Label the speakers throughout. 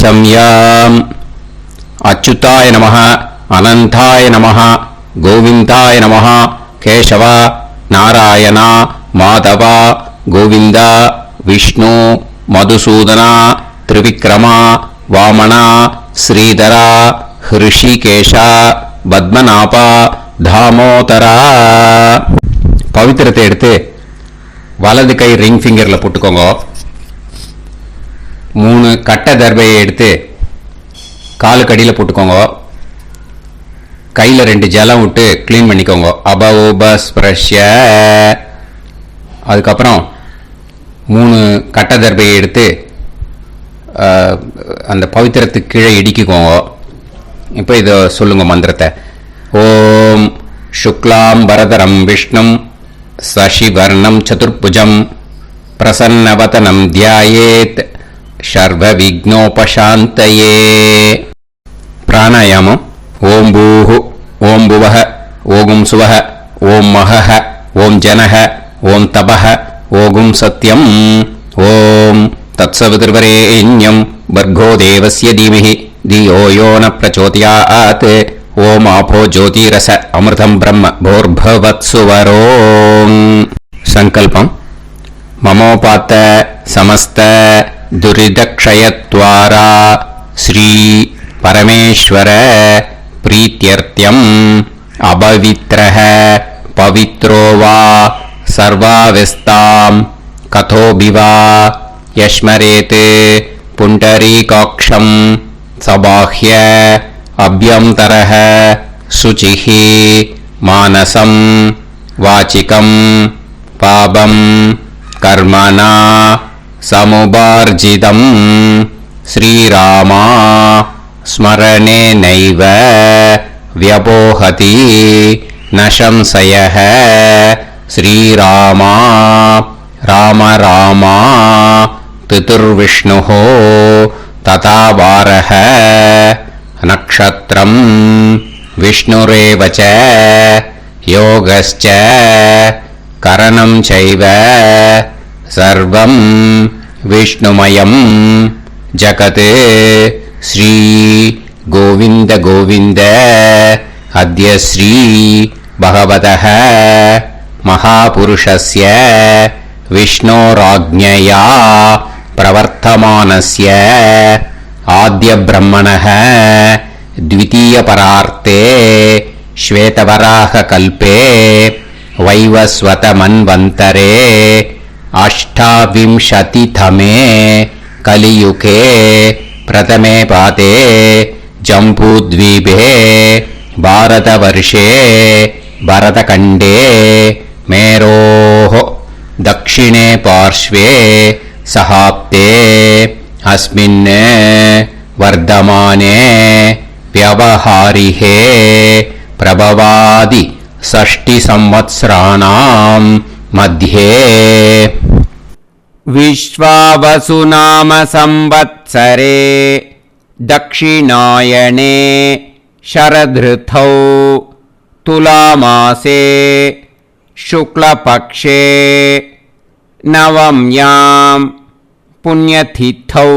Speaker 1: संयाम् अच्युताय नमः अनंताय नमः गोविंदाय नमः केशव नारायण माधव गोविंद विष्णु मधुसूदन त्रिविक्रम वामन श्रीधर ऋषिकेश पद्मनाभ दामोदर पवित्रத்தை எடுத்து வலது கை ரிங் ஃபிங்கர்ல போட்டுக்கோங்க. 3 கட்ட தர்பையை எடுத்து காலுக்கு அடியில் போட்டுக்கோங்க. கையில் 2 ஜலம் விட்டு க்ளீன் பண்ணிக்கோங்க. அபோபஸ்பிரஷ்ய. அதுக்கப்புறம் 3 கட்ட தர்பையை எடுத்து அந்த பவித்திரத்துக்கு கீழே இடிக்கிக்கோங்க. இப்போ இதை சொல்லுங்க மந்திரத்தை. ஓம் சுக்லாம் வரதரம் விஷ்ணும் சசிவர்ணம் சதுர்புஜம் பிரசன்னவதனம் தியாயேத் சர்வ விக்னோபசாந்தயே. பிராணாயாமம். ஓம் பூஹு ஓம் புவஹ ஓகும் சுவஹ ஓம் மஹஹ ஓம் ஜனஹ ஓம் தபஹ ஓகும் சத்யம் ஓம் தத்சவிதுர்வரேண்யம் வர்கோ தேவஸ்ய தீமஹி தியோ யோ ந பிரச்சோதயாத் ஓம் ஆபோ ஜோதிரச அமிர்தம் பிரம்ம போர்பவத்சுவரோம். சங்கல்பம். மமோபாத்த சமஸ்த துரிதக்ஷயத்வாரா ஸ்ரீ பரமேஸ்வர பிரீத்யர்த்தியம் அபவித்ரஹ பவித்ரோ வா சர்வாவஸ்தாம் கதோபிவா யஸ்மரேத் புண்டரீகாக்ஷம் சபாஹ்ய அப்யந்தரஹ சுசிஹி மானசம் வாசிகம் பாபம் கர்மணா சமுபார்ஜிதம் ஸ்ரீராமா ஸ்மரணேனைவ வ்யபோஹதி நசம்சயஹ ஸ்ரீராமா ராம ராமா பிதுர்விஷ்ணுஹோ ததா வாரஹ நக்ஷத்ரம் விஷ்ணுரேவச யோகஸ்ச கரணம் சைவ சர்வம் விஷ்ணுமயம் ஜகத் ஸ்ரீ கோவிந்த கோவிந்த அத்ய ஸ்ரீ பகவதः மகாபுருஷஸ்ய விஷ்ணோராஜ்ஞயா பிரவர்த்தமானஸ்ய ஆத்ய பிரம்மணः द्वितीयपरार्ते श्वेतवराह कल्पे वैवस्वत मन्वन्तरे अष्टाविंशतितमे कलियुगे प्रथमे पादे जम्बूद्वीपे भारतवर्षे भरतखण्डे मेरोः दक्षिणे पार्श्वे सहाब्दे अस्मिन् वर्धमाने व्यवहारिहे प्रभवादि षष्टि संवत्सराणां मध्ये विश्वावसु नाम संवत्सरे दक्षिणायने शरदृतौ तुलामासे शुक्लपक्षे नवम्यां पुण्यतिथौ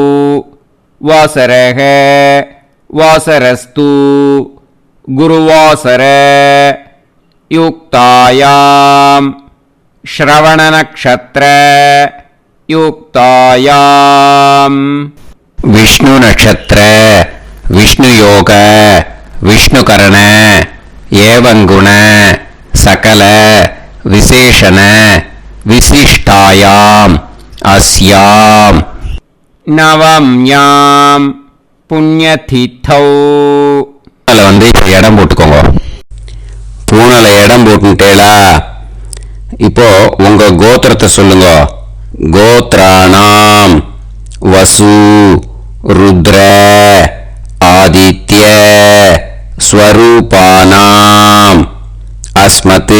Speaker 1: वासरः वासरस्तु गुरुवासर युक्तायां श्रवणनक्षत्र युक्तायां विष्णु नक्षत्र विष्णु योग विष्णुकरण एवं गुण सकल विशेषण विशिष्टायां अस्यां नवम्यां புண்ணியதித்தௌ. வந்து இப்போ இடம் போட்டுக்கோங்க. பூனலை இடம் போட்டுட்டேளா? இப்போ உங்க கோத்திரத்தை சொல்லுங்க. கோத்ராணாம் வசு ருத்ர ஆதித்ய ஸ்வரூபானாம் அஸ்மத்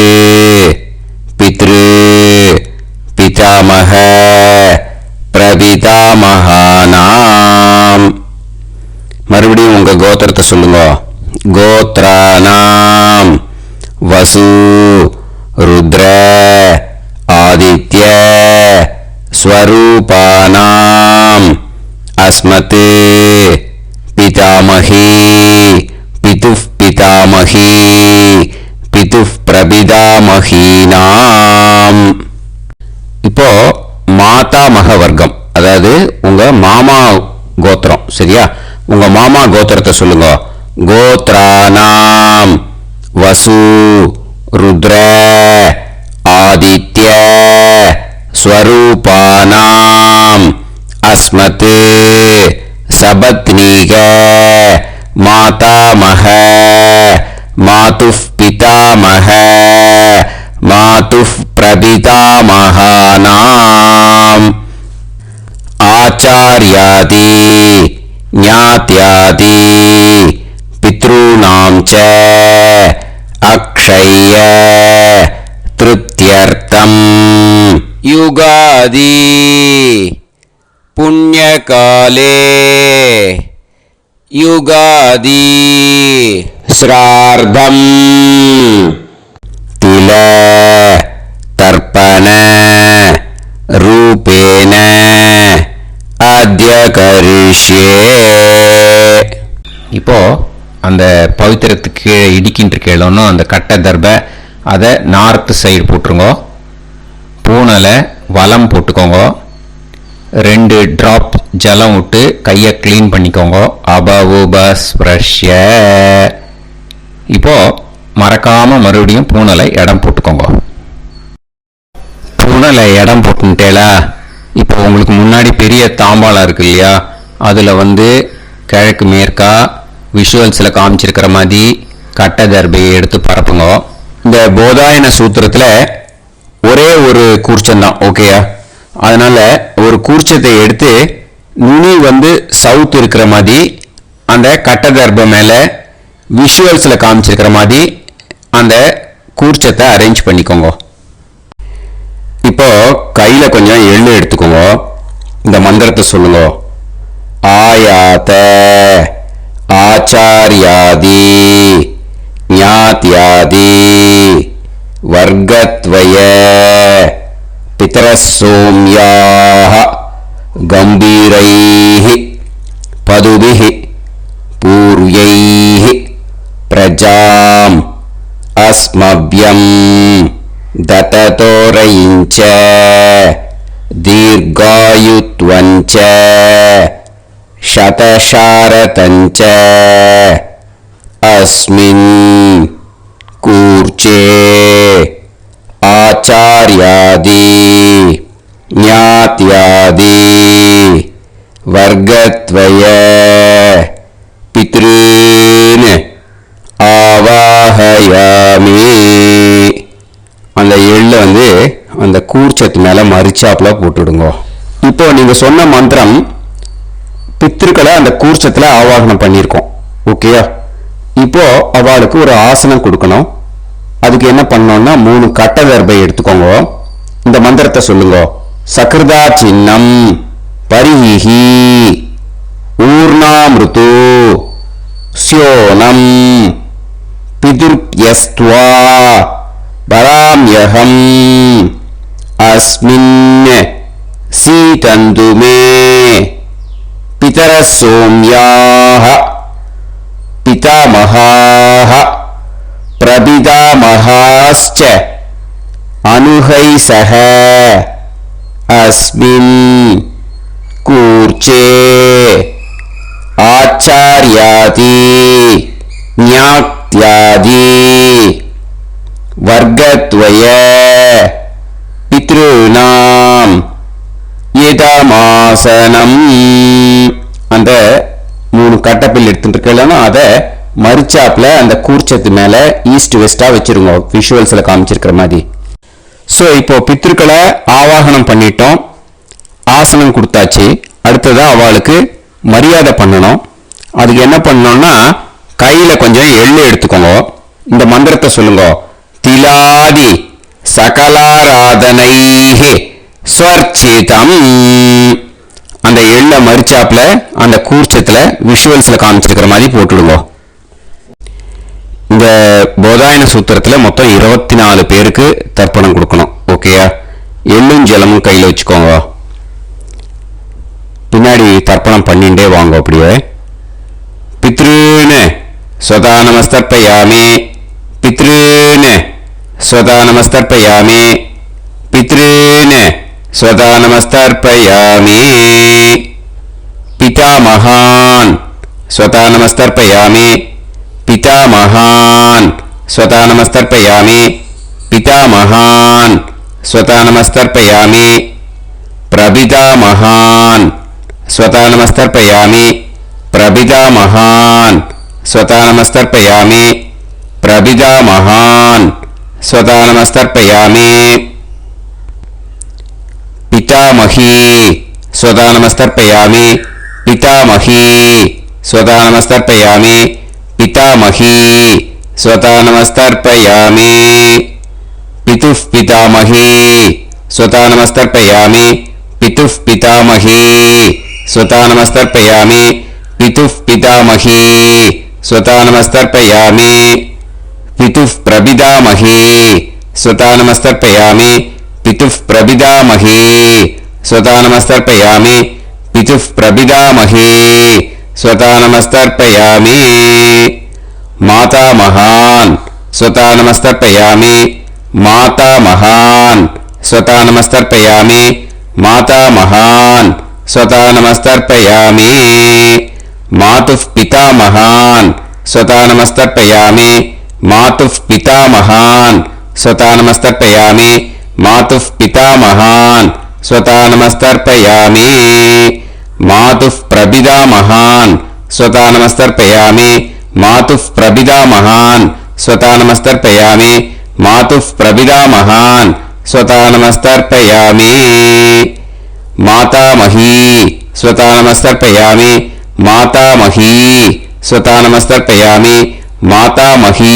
Speaker 1: பித்ரு பிதாமக பிரபிதாமகானாம். மறுபடியும் உங்க கோத்திரத்தை சொல்லுங்க. கோத்ராணாம் வசு ருத்ர ஆதித்ய ஸ்வரூபானாம் अस्मत् पितामही पितुः पितामही पितुः प्रपितामहीनाम्. இப்போ மாதாமக வர்க்கம், அதாவது உங்க மாமா கோத்திரம். சரியா? உங்க மாமா கோத்திரத்தை சொல்லுங்க. கோத்ரானாம் வசு ருத்ர ஆதித்ய ஸ்வரூபானாம் அஸ்மத் சபத்னீக மாதாமக மாதுஃப் பிதாமக மாதுஃப் பிரபிதாமகானாம் ஆச்சார்யாதி ஞாத்யாதி பித்ருணாம் ச அக்ஷய திருத்யர்த்தம் யுகாதி புண்ணியகாலே யுகாதி ஸ்ரார்த்தம் தில தர்ப்பண ரூபேன அத்ய கரிஷ்யே. இப்போ அந்த பவித்திரத்துக்கு இடிக்கின்ற கேளோன்னு அந்த கட்டை தர்ப அதை நார்த் சைடு போட்டுருங்க. பூனலை வலம் போட்டுக்கோங்க. 2 டிராப் ஜலம் விட்டு கையை கிளீன் பண்ணிக்கோங்க. அபவுபஸ்ப்ரஷ்ய. இப்போ மறக்காம மறுபடியும் பூனலை இடம் போட்டுக்கோங்க. பூனலை இடம் போட்டுட்டேலா? இப்போ உங்களுக்கு முன்னாடி பெரிய தாம்பாளம் இருக்கு இல்லையா, அதில் கிழக்கு மேற்கா விஷுவல்ஸில் காமிச்சிருக்கிற மாதிரி கட்டை தர்பையை எடுத்து பரப்புங்க. இந்த போதாயன சூத்திரத்தில் ஒரே ஒரு கூர்ச்சம்தான். ஓகேயா? அதனால ஒரு கூர்ச்சத்தை எடுத்து நுனி சவுத் இருக்கிற மாதிரி அந்த கட்டை தர்பை மேலே விஷுவல்ஸில் காமிச்சிருக்கிற மாதிரி அந்த கூர்ச்சத்தை அரேஞ்ச் பண்ணிக்கோங்க. இப்போ கையில் கொஞ்சம் எள்ளு எடுத்துக்கோங்க. இந்த மந்திரத்தை சொல்லுங்க. ஆயாத ஆச்சாரியாதி ஞாத்யாதி வர்க்கத்வய பிதரசோம்யாஹ கம்பீரைஹி பதுபிஹி பூர்வைஹி பிரஜாம் அஸ்மப்யம் தததோரயிஞ்ச தீர்காயுத்வஞ்ச சதசாரதஞ்ச அஸ்மின் கூர்ச்சே ஆச்சார்யாதி ஞாத்யாதி வர்க்கத்வய பித்ருன் ஆவாஹயாமி. அந்த எள்ளை அந்த கூர்ச்சத்து மேலே மரிச்சாப்புல போட்டுடுங்க. இப்போ நீங்க சொன்ன மந்திரம் பித்ருக்களை அந்த கூர்ச்சத்தில் ஆவாகனம் பண்ணியிருக்கோம். ஓகேயா? இப்போ அவளுக்கு ஒரு ஆசனம் கொடுக்கணும். அதுக்கு என்ன பண்ணோம்னா 3 கட்டை தர்பை எடுத்துக்கோங்க. இந்த மந்திரத்தை சொல்லுங்க. சக்ருதா சின்னம் பரிஹி ஊர்ணாமிருது ஸ்யோனம் பிதுர்யஸ்த்வா பராம்யஹம் அஸ்மின் சீதந்து மே பிதரசோம்யாஹ பிதாமகாஹ பிரபிதாமகாஸ்ச அனுஹைசஹ அஸ்மின் கூர்ச்சே ஆச்சார்யாதி ஞாத்யாதி வர்க்கத்வய பித்ருணாம் இதமாசனம். அந்த 3 கட்டப்பில் எடுத்துட்டு இருக்கலன்னா அதை மரிச்சாப்புல அந்த கூர்ச்சத்து மேல ஈஸ்ட் வெஸ்டா வச்சிருங்க, விஷுவல்ஸ்ல காமிச்சிருக்கிற மாதிரி. ஸோ இப்போ பித்ருக்களை ஆவாகனம் பண்ணிட்டோம், ஆசனம் கொடுத்தாச்சு. அடுத்ததா அவளுக்கு மரியாதை பண்ணணும். அதுக்கு என்ன பண்ணணும்னா கையில கொஞ்சம் எள்ளு எடுத்துக்கோங்க. இந்த மந்திரத்தை சொல்லுங்க. திலாதி சகலாராதனைஹி ஸ்வர்ச்சிதம். அந்த எள்ள மரிச்சாப்புல அந்த கூர்ச்சத்துல விஷுவல்ஸ்ல காமிச்சிருக்கிற மாதிரி போட்டுடுங்க. இந்த போதாயன சூத்திரத்துல மொத்தம் 24 பேருக்கு தர்ப்பணம் கொடுக்கணும். ஓகேயா? எள்ளும் ஜலமும் கையில் வச்சுக்கோங்க. பின்னாடி தர்ப்பணம் பண்ணிண்டே வாங்க. அப்படியே பித்ருன்னு ஸ்வதா நமஸ்தர்ப்பயாமி, பித்ருன்னு ஸ்வதா நமஸ்தர்ப்பயாமி, பித்ருன்னு ஸ்வதா நமஸ்தர்ப்பயாமி. பிதாமகான் ஸ்வதா நமஸ்தர்ப்பயாமி, பிதாமகான் ஸ்வதா நமஸ்தர்ப்பயாமி, பிதாமகான் ஸ்வதா நமஸ்தர்ப்பயாமி. பிரபிதாமகான் ஸ்வதா நமஸ்தர்ப்பயாமி, பிரபிதாமகான் ஸ்வதா நமஸ்தர்ப்பயாமி, பிரபிதாமகான் ஸ்வதா நமஸ்தர்ப்பயாமி. பிதாமஹி ஸ்வதா நமஸ்தர்ப்பயாமி, பிதாமஹி ஸ்வதா நமஸ்தர்ப்பயாமி, பிதாமஹி ஸ்வதா நமஸ்தர்ப்பயாமி. பிதுః பிதாமஹி ஸ்வதா நமஸ்தர்ப்பயாமி, பிதுః பிதாமஹி ஸ்வதா நமஸ்தர்ப்பயாமி, பிதுః பிதாமஹி ஸ்வதா நமஸ்தர்ப்பயாமி. பிதுః பிரபிதாமஹி ஸ்வதா நமஸ்தர்ப்பயாமி, பிதுః பிரபிதாமஹி ஸ்வதா நமஸ்தர்ப்பயாமி, பிதுః பிரபிதாமஹி ஸ்வதா நமஸ்தர்ப்பயாமி. மாதாமகான் ஸ்வதா நமஸ்தர்ப்பயாமி, மாதாமகான் ஸ்வதா நமஸ்தர்ப்பயாமி, மாதாமகான் ஸ்வதா நமஸ்தர்ப்பயாமி. மாதுః பிதாமகான் ஸ்வதா நமஸ்தர்ப்பயாமி, மாதுః பிதாமகான் ஸ்வதா நமஸ்தர்ப்பயாமி, மாதுః பிதாமகான் ஸ்வதா நமஸ்தர்ப்பயாமி. மாதுః பிரபிதாமகான் ஸ்வதா நமஸ்தர்ப்பயாமி, மாதுః பிரபிதாமகான் ஸ்வதா நமஸ்தர்ப்பயாமி, மாதுః பிரபிதாமகான் ஸ்வதா நமஸ்தர்ப்பயாமி. மாதாமஹி ஸ்வதா நமஸ்தர்ப்பயாமி, மாதாமஹி ஸ்வதா நமஸ்தர்ப்பயாமி, மாதாமஹி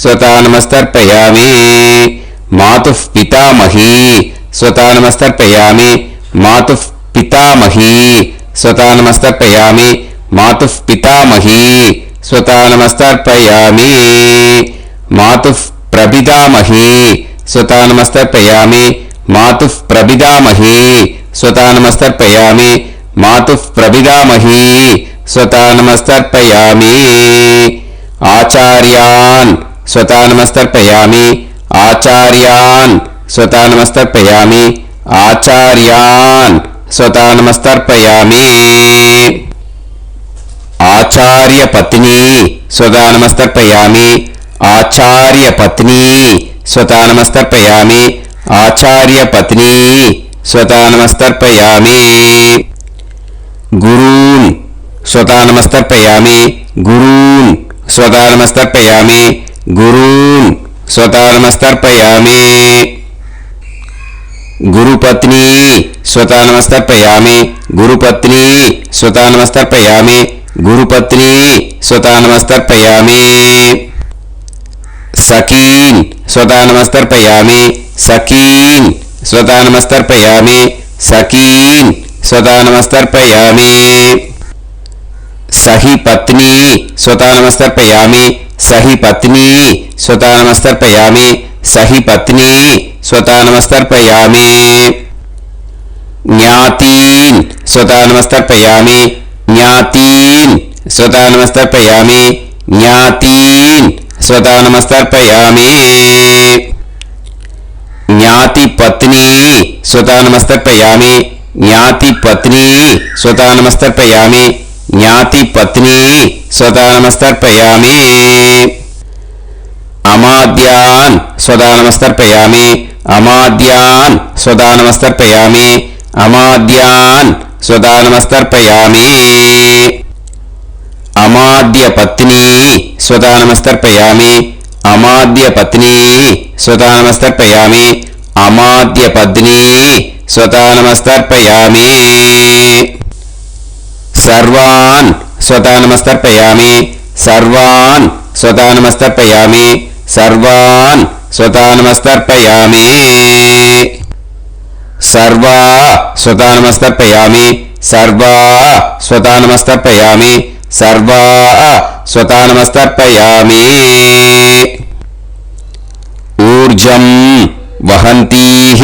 Speaker 1: ஸ்வதா நமஸ்தர்ப்பயாமி. மாதுః பிதாமஹி ஸ்வதா நமஸ்தர்ப்பயாமி, மாதுః பிதாமஹி ஸ்வதா நமஸ்தர்ப்பயாமி, மாதுః பிதாமஹி ஸ்வதா நமஸ்தர்ப்பயாமி. மாதுః பிரபிதாமஹி ஸ்வதா நமஸ்தர்ப்பயாமி, மாதுః பிரபிதாமஹி ஸ்வதா நமஸ்தர்ப்பயாமி, மாதுః பிரபிதாமஹி ஸ்வதா நமஸ்தர்ப்பயாமி. ஆச்சார்யான் ஸ்வதா நமஸ்தர்ப்பயாமி, ஆச்சார்யான் ஸ்வதா நமஸ்தர்ப்பயாமி, ஆச்சார்யான் ஸ்வதா நமஸ்தர்ப்பயாமி. ஆச்சார்ய பத்னி ஸ்வதா நமஸ்தர்ப்பயாமி, ஆச்சார்ய பத்னி ஸ்வதா நமஸ்தர்ப்பயாமி, ஆச்சார்ய பத்னி ஸ்வதா நமஸ்தர்ப்பயாமி. குரூன் ஸ்வதா நமஸ்தர்ப்பயாமி, குரூன் ஸ்வதா நமஸ்தர்ப்பயாமி, குரூன் ஸ்வதா நமஸ்தர்ப்பயாమి. గురుపత్ని స్వతా నమస్తర్పయామి, గురుపత్ని స్వతా నమస్తర్పయామి, గురుపత్ని స్వతా నమస్తర్పయామి. సఖీన్ స్వతా నమస్తర్పయామి, సఖీన్ స్వతా నమస్తర్పయామి, సఖీన్ స్వతా నమస్తర్పయామి. సహి పత్ని స్వతా నమస్తర్పయామి, సహి పత్ని స్వతా నమస్తర్పయామి, సహి పత్ని స్వతా నమస్తర్పయామి. జ్ఞాతీన్ స్వతా నమస్తర్పయామి, జ్ఞాతీన్ స్వతా నమస్తర్పయామి, జ్ఞాతీన్ స్వతా నమస్తర్పయామి. జ్ఞాతి పత్ని స్వతా నమస్తర్పయామి, జ్ఞాతి పత్ని స్వతా నమస్తర్పయామి, జ్ఞాతి పత్ని స్వతా నమస్తర్పయామి. అమాద్యాన్ స్వతా నమస్తర్పయామి, అమాద్యాన్ స్వతా నమస్తర్పయామి, అమాద్యాన్ స్వతా నమస్తర్పయామి. అమాద్య పత్ని స్వతా నమస్తర్పయామి, అమాద్య పత్ని స్వతా నమస్తర్పయామి, అమాద్య పత్ని స్వతా నమస్తర్పయామి. సర్వాన్ స్వతా నమస్తర్పయామి, సర్వాన్ స్వతా నమస్తర్పయామి, సర్వాన్ స్వతా నమస్తర్పయామి. సర్వా స్వతా నమస్తర్పయామి, సర్వా స్వతా నమస్తర్పయామి, సర్వా స్వతా నమస్తర్పయామి. ఊర్జం వహంతీః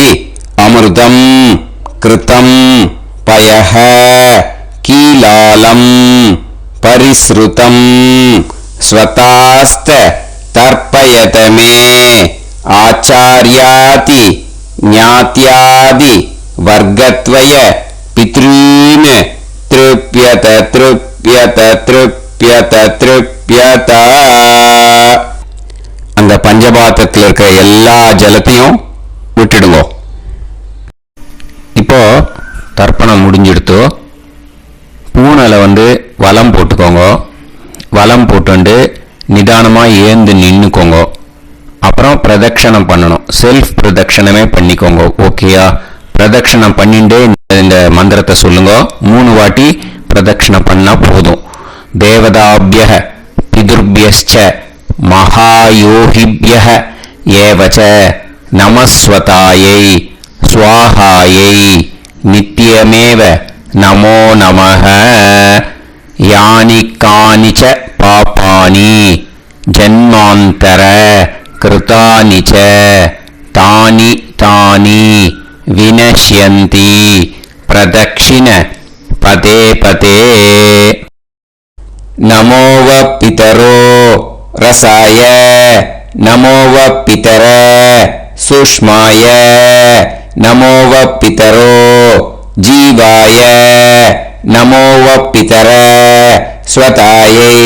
Speaker 1: అమృతం కృతం பயஹ கீலாலம் பரிஸ்ருதம் ஸ்வதாஸ்த தர்ப்பயதமே ஆச்சார்யாதி ஞாத்யாதி வர்க்கத்வய பித்ரீன் த்ருப்யத த்ருப்யத த்ருப்யத த்ருப்யத. அந்த பஞ்சபாத்திரத்தில் இருக்கிற எல்லா ஜலத்தையும் விட்டுடுங்க. இப்போ தர்ப்பணம் முடிஞ்சிடுத்து. பூனையில் வலம் போட்டுக்கோங்க. வலம் போட்டு நிதானமாக ஏந்து நின்றுக்கோங்க. அப்புறம் பிரதட்சணம் பண்ணணும். செல்ஃப் பிரதட்சணமே பண்ணிக்கோங்க. ஓகேயா? பிரதட்சணம் பண்ணிட்டு இந்த மந்திரத்தை சொல்லுங்க. 3 வாட்டி பிரதட்சணம் பண்ணா போதும். தேவதாபிய பிதுர்பியஸ்ச மகாயோகிபிய ஏவச நமஸ்வதாயை ஸ்வாஹாயை நித்யமேவ நமோ நமஹ. யானி கானிச்ச பாபானி ஜன்மாந்தர கிருதானி ச தானி தானி வினஷ்யந்தி பிரதக்ஷிண பதே பதே. நமோவ பிதரோ ரசாய நமோவ பிதர சுஷ்மாய நமோவ பிதரோ ஜீவாய நமோவ பிதர ஸ்வதாயை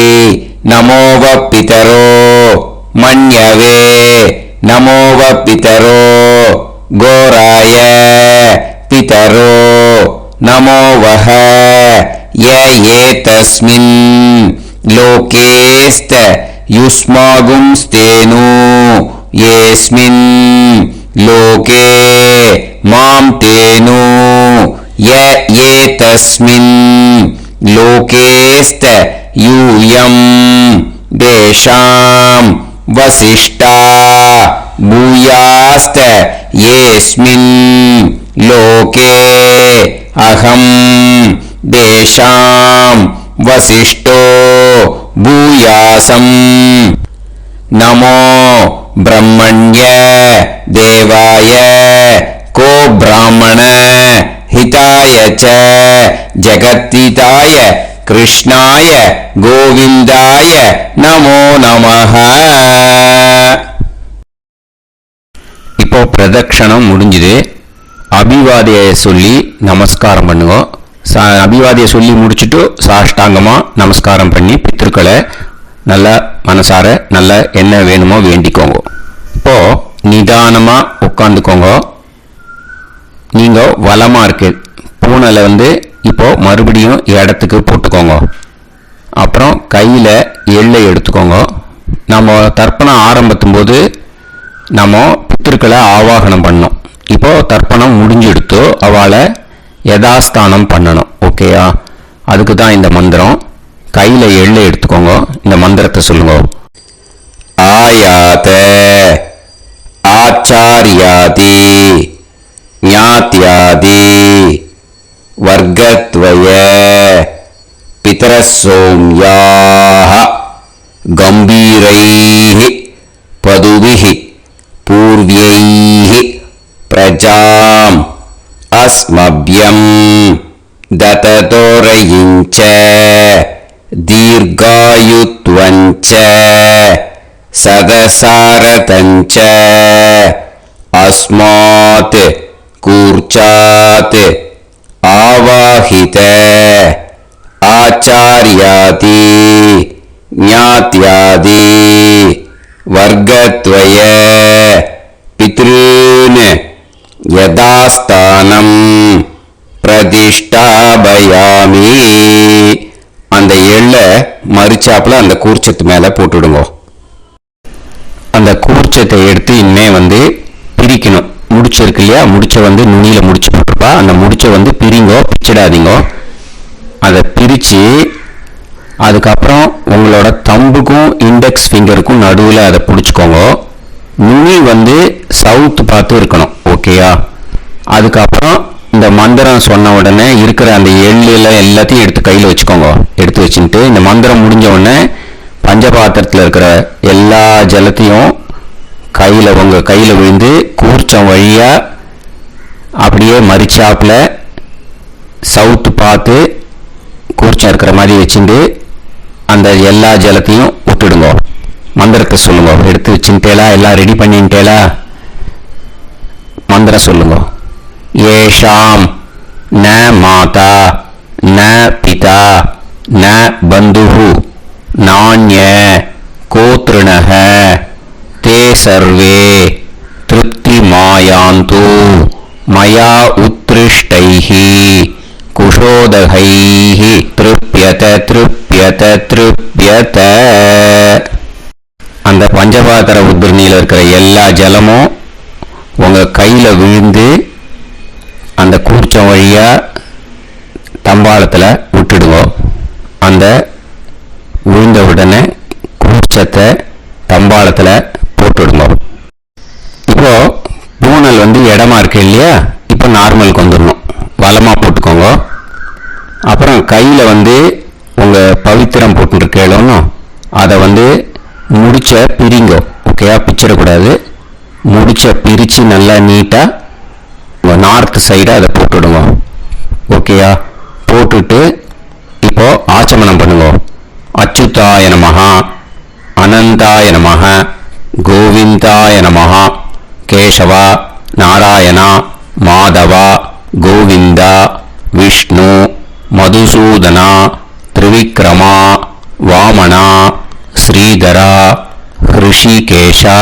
Speaker 1: நமோவ பிதரோ மன்யவே நமோவ பிதரோ கோராய பிதரோ நமோவஹ ய ஏதஸ்மின் லோகேஸ்த யுஸ்மாகும்ஸ்தேனு ஏஸ்மின் லோகே மாம் தேனு ய ஏதஸ்மின் லோகேஸ்த யூயம் தேஷாம் வசிஷ்டா பூயாஸ்த ஏஸ்மின் லோகே அகம் தேஷாம் வசிஷ்டோ பூயாசம். நமோ பிரம்மண்ய தேவாய கோ பிராமண ஹிதாய ச ஜகத்ஹிதாய கிருஷ்ணாய கோவிந்தாய நமோ நமஹ. இப்போ பிரதட்சணம் முடிஞ்சுது. அபிவாதியை சொல்லி நமஸ்காரம் பண்ணுங்க. அபிவாதியை சொல்லி முடிச்சுட்டு சாஷ்டாங்கமாக நமஸ்காரம் பண்ணி பித்ருக்களை நல்லா மனசார நல்லா என்ன வேணுமோ வேண்டிக்கோங்க. இப்போது நிதானமாக உட்காந்துக்கோங்க. நீங்கள் வலமாக இருக்கு பூனையில் இப்போது மறுபடியும் இடத்துக்கு போட்டுக்கோங்க. அப்புறம் கையில் எள்ளை எடுத்துக்கோங்க. நம்ம தர்ப்பணம் ஆரம்பிக்கும் போது நம்ம பித்ருக்களை ஆவாகனம் பண்ணோம். இப்போது தர்ப்பணம் முடிஞ்செடுத்து அவளை யதாஸ்தானம் பண்ணணும். ஓகேயா? அதுக்கு தான் இந்த மந்திரம். கையில் எள்ளை எடுத்துக்கோங்க. இந்த மந்திரத்தை சொல்லுங்க. ஆயாத ஆச்சாரியாதி ஞாத்யாதி வர்க்கத்வய பிதரசோம்யாஹ கம்பீரைஹி பதுவிஹி பூர்வ்யைஹி பிரஜாம் அஸ்மப்யம் தததோரயிஞ்ச தீர்காயுத்வஞ்ச சதசாரதஞ்ச அஸ்மாத் கூர்ச்சாத் ஆவாஹித ஆச்சார்யாதி ஞாத்யாதி வர்க்கத்வய பித்ருன் யதாஸ்தானம் பிரதிஷ்டாபயாமி. அந்த எள்ளை மறிச்சாப்புல அந்த கூர்ச்சத்து மேலே போட்டுடுங்க. அந்த கூர்ச்சத்தை எடுத்து இனிமே பிரிக்கணும். முடிச்சு இருக்கு இல்லையா? முடிச்ச நுனியில் முடிச்சு போட்டுருப்பா. அந்த முடிச்சை பிரிங்கோ, பிச்சிடாதீங்க. அதை பிரித்து அதுக்கப்புறம் உங்களோட தம்புக்கும் இண்டெக்ஸ் ஃபிங்கருக்கும் நடுவில் அதை பிடிச்சிக்கோங்க. நுனி சவுத்து பார்த்து இருக்கணும். ஓகேயா? அதுக்கப்புறம் இந்த மந்திரம் சொன்ன உடனே இருக்கிற அந்த எள்ளில் எல்லாத்தையும் எடுத்து கையில் வச்சுக்கோங்க. எடுத்து வச்சுட்டு இந்த மந்திரம் முடிஞ்ச உடனே பஞ்சபாத்திரத்தில் இருக்கிற எல்லா ஜலத்தையும் உங்கள் கையில் விழுந்து கூர்ச்சம் வழியாக அப்படியே மறிச்சாப்பில் சவுத்து பார்த்து கூர்ச்சம் இருக்கிற மாதிரி வச்சுட்டு அந்த எல்லா ஜலத்தையும் விட்டுடுங்க. மந்திரத்தை சொல்லுங்க. எடுத்து வச்சுட்டேலா, எல்லாம் ரெடி பண்ணிட்டேலா? மந்திரம் சொல்லுங்க. ஏஷாம் ந மாதா ந பிதா ந பந்துஹு நான்ய கோத்ருணஹ தே சர்வே திருப்தி மாயாந்து மயா உத்ருஷ்டைஹி குஷோதகைஹி திருப்யத திருப்யத திருப்யத. அந்த பஞ்சபாத்திர உத்ரணியில் இருக்கிற எல்லா ஜலமும் உங்கள் கையில் விழுந்து அந்த கூர்ச்சம் வழியாக தம்பாளத்தில் விட்டுடுங்க. அந்த விழுந்த உடனே கூர்ச்சத்தை தம்பாளத்தில் போட்டுடுங்க. இப்போ பூனல் இடமா இருக்கு இல்லையா, இப்போ நார்மலுக்கு வந்துடணும். வலமாக போட்டுக்கோங்க. அப்புறம் கையில் உங்கள் பவித்திரம் போட்டுருக்கேளோன்னு அதை முடிச்ச பிரிங்க. ஓகேயா? பிச்சிடக்கூடாது. முடிச்ச பிரித்து நல்லா நீட்டாக நார்த் சைடு அதை போட்டுடுங்க. ஓகேயா? போட்டுட்டு இப்போ ஆச்சமனம் பண்ணுங்க. அச்சுதாய நமஹ, அனந்தாய நமஹ, கோவிந்தாய நமஹ, கேசவா நாராயணா மாதவா கோவிந்தா விஷ்ணு மதுசூதனா திரிவிக்ரமா வாமனா ஸ்ரீதரா ஹிருஷிகேஷா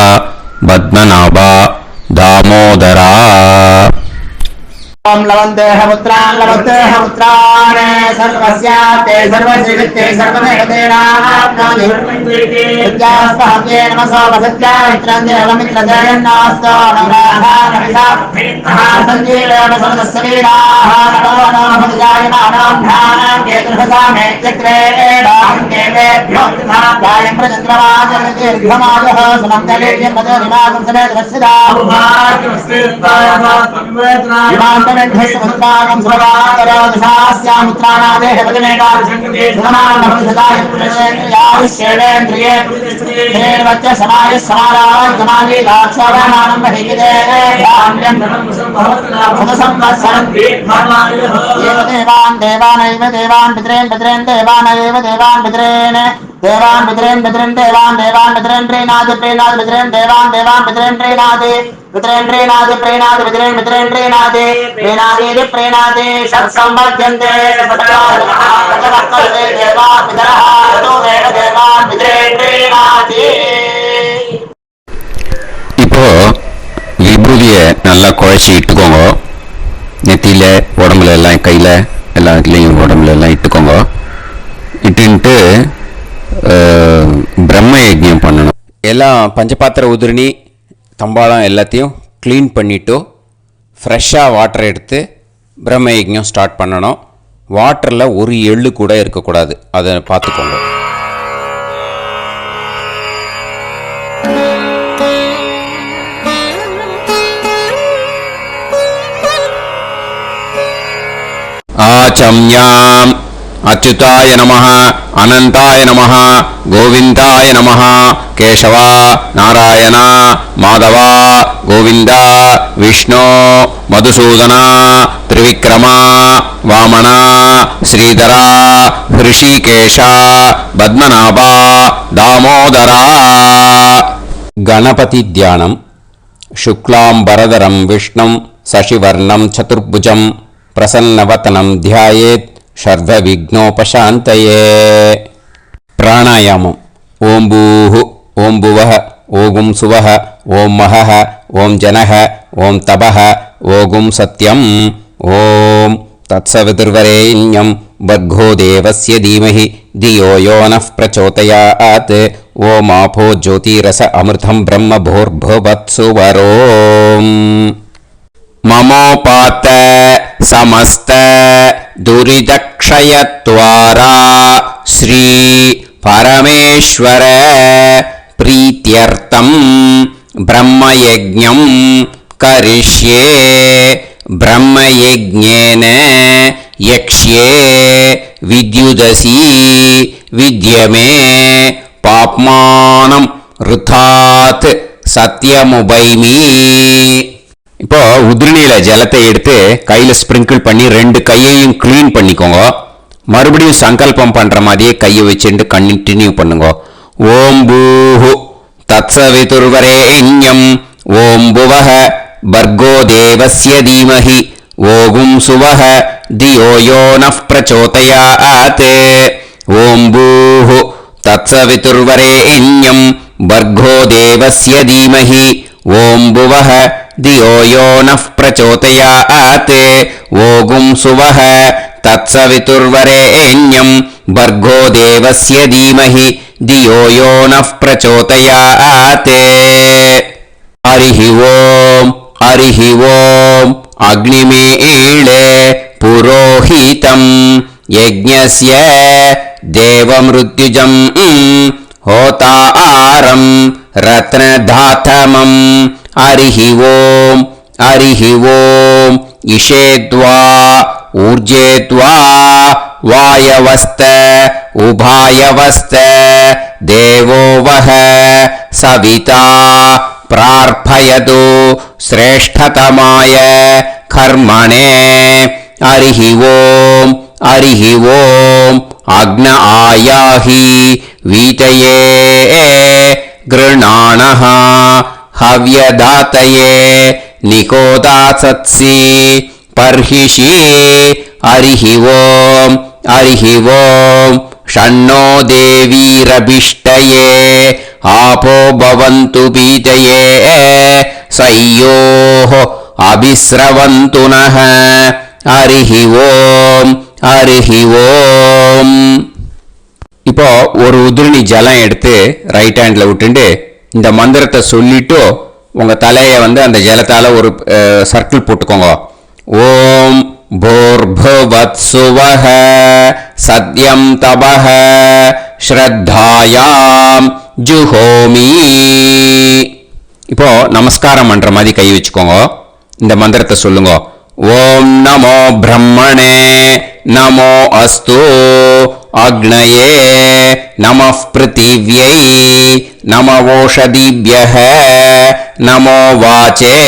Speaker 1: பத்மநாபா தாமோதரா.
Speaker 2: लवन्तेह पुत्रान् लवन्तेह पुत्रान् सर्वस्याते सर्वश्रीवित्ते सर्वमेकतेनाप्नोति विद्यास्पहव्ये नमसो वसत्यामित्रं देवमित्रजयन्नास्तो नमराधानमिता सञ्जीवेन समदस्सवीराः नमो नमः जायमानां ध्यानं केतुर्भसामेत्यग्रे एडाहं देवेभ्यो ध्यानं प्रचन्द्रमाजर्दीर्घमायः सुमङ्गलेभ्यं मदोरिमागं समेतरस्यदा ृष्णुमान्तमेघ्यस्वसुतागं सर्वाकरोदशास्यामुत्राणादेह वदनेकाशङ्कते समानभवसदाय पुरुषेन्द्रिये पुरुषेन्द्रिये समायः समाराजमानी दाक्षारामानं महिगिदे धान्यं सदसंवत्सरं देवान् देवान् पितॄन् पितॄन् देवानैव देवान् पितॄन् देवान् पितॄन् पितॄन् देवान् देवान् पितॄन् प्रीणाति प्रीणाति पितॄन् देवान् देवान् पितॄन् प्रीणाति पितॄन् प्रीणाति प्रीणाति पितॄन् पितॄन् प्रीणाति प्रीणाति प्रीणाति षट्संवर्ध्यन्ते सत्यार्थे देवा पितरः तो देव देवान् पितॄन् प्रीणाति.
Speaker 1: இப்போ விபூதியை நல்லா குழச்சி இட்டுக்கோங்க. நெத்தியில் உடம்புல எல்லாம் கையில் எல்லாத்துலேயும் உடம்புல எல்லாம் இட்டுக்கோங்க. இட்டுன்ட்டு பிரம்ம யஜ்ஞம் பண்ணணும். எல்லாம் பஞ்சபாத்திர உதிரணி தம்பாளம் எல்லாத்தையும் க்ளீன் பண்ணிவிட்டு ஃப்ரெஷ்ஷாக வாட்டர் எடுத்து பிரம்ம யஜ்ஞம் ஸ்டார்ட் பண்ணணும். வாட்டரில் ஒரு எள்ளு கூட இருக்கக்கூடாது, அதை பார்த்துக்கோங்க. ஆச்சம்யாம் அச்சுதாய நமஹ, அனந்தாய நமஹ, கோவிந்தாய நமஹ, கேசவா நாராயணா மாதவா கோவிந்தா விஷ்ணு மதுசூதனா திரிவிக்ரமா வாமனா ஸ்ரீதரா ஹிருஷிகேஷா பத்மநாபா தாமோதரா. கணபதி தியானம். சுக்லாம்பரதரம் விஷ்ணும் சசிவர்ணம் சதுர்புஜம் பிரசன்னவதனம் தியாயேத் ஷர்வவிக்னோபசாந்தயே. பிராணாயாமம். ஓம் பூஹு ஓம் புவஹ ஓகும் சுவஹ ஓம் மஹஹ ஓம் ஜனஹ ஓம் தபஹ ஓகும் சத்யம். ஓம் தத்சவிதுர்வரேண்யம் வர்கோ தேவஸ்ய தீமஹி தியோ யோ நः பிரச்சோதயாத். ஓம் ஆபோ ஜோதிரஸ அமிர்தம் பிரம்ம பூர்புவத்சுவரோம். மமோபாத்த समस्त दुरितक्षयत्वारा श्री परमेश्वर प्रीत्यर्थं ब्रह्मयज्ञं करिष्ये. ब्रह्मयज्ञेन यक्ष्ये विद्युदसि विद्यमे पाप्मानं ऋथात् सत्यमुपैमि. இப்போ உதிரணியில ஜலத்தை எடுத்து கையில ஸ்ப்ரிங்கிள் பண்ணி 2 கையையும் க்ளீன் பண்ணிக்கோங்க. மறுபடியும் சங்கல்பம் பண்ற மாதிரியே கையை வச்சுட்டு கண்டினியூ பண்ணுங்க. ஓம் பூஹு தத்சவிதுர்வரேண்யம் ஓம் புவஹ பர்கோ தேவஸ்ய தீமஹி ஓகும் சுவஹ தியோ யோ நஃ பிரச்சோதயாத். ஓம் பூஹு தத்சவிதுர்வரேண்யம் பர்கோ தேவஸ்ய தீமஹி ஓம் புவஹ தியோ யோ நஃ பிரச்சோதயாத். ஓகும் சுவஹ தத்சவிதுர்வரேண்யம் பர்கோ தேவஸ்ய தீமஹி தியோ யோ நஃ பிரச்சோதயாத். ஹரிஹி ஓம் ஹரிஹி ஓம் அக்னிமீளே புரோஹிதம் யஜ்ஞஸ்ய தேவமிருத்யுஜம் ஹோதாரம் ரத்னதாதமம். ஹரிஹி ஓம் ஹரிஹி ஓம் இஷேத்வா ஊர்ஜேத்வா வாயவஸ்த உபாயவஸ்த தேவோ வஹ சவிதா பிரார்ப்பயது ஸ்ரேஷ்டதமாய கர்மணே. ஹரிஹி ஓம் ஹரிஹி ஓம் அக்ன ஆயாஹி வீதயே கிருணாணஹ ஹவ்யதாத்தயே நிகோதாசத்சி பர்ஹிஷி. ஹரிஹி ஓம் ஹரிஹி ஓம் ஷண்ணோ தேவீரபிஷ்டயே ஆபோ பவந்து பீதயே சய்யோஹ அபிஸ்ரவந்து நஹ. ஹரிஹி ஓம் ஹரிஹி ஓம். இப்போ ஒரு உதிரணி ஜலம் எடுத்து ரைட் ஹேண்ட்ல விட்டுண்டு இந்த மந்திரத்தை சொல்லிட்டு உங்க தலையை அந்த ஜலத்தால ஒரு சர்க்கிள் போட்டுக்கோங்க. ஓம் பூர்புவத்சுவஹ சத்யம் தபஹ ஸ்ரத்தாயாம் ஜுஹோமி. இப்போ நமஸ்காரம் பண்ற மாதிரி கை வச்சுக்கோங்க. இந்த மந்திரத்தை சொல்லுங்க. ஓம் நமோ பிரம்மணே நமோ அஸ்து அக்னயே நமः பிருத்திவ்யை நமவோஷதிभ्यः நமோ வாச்சே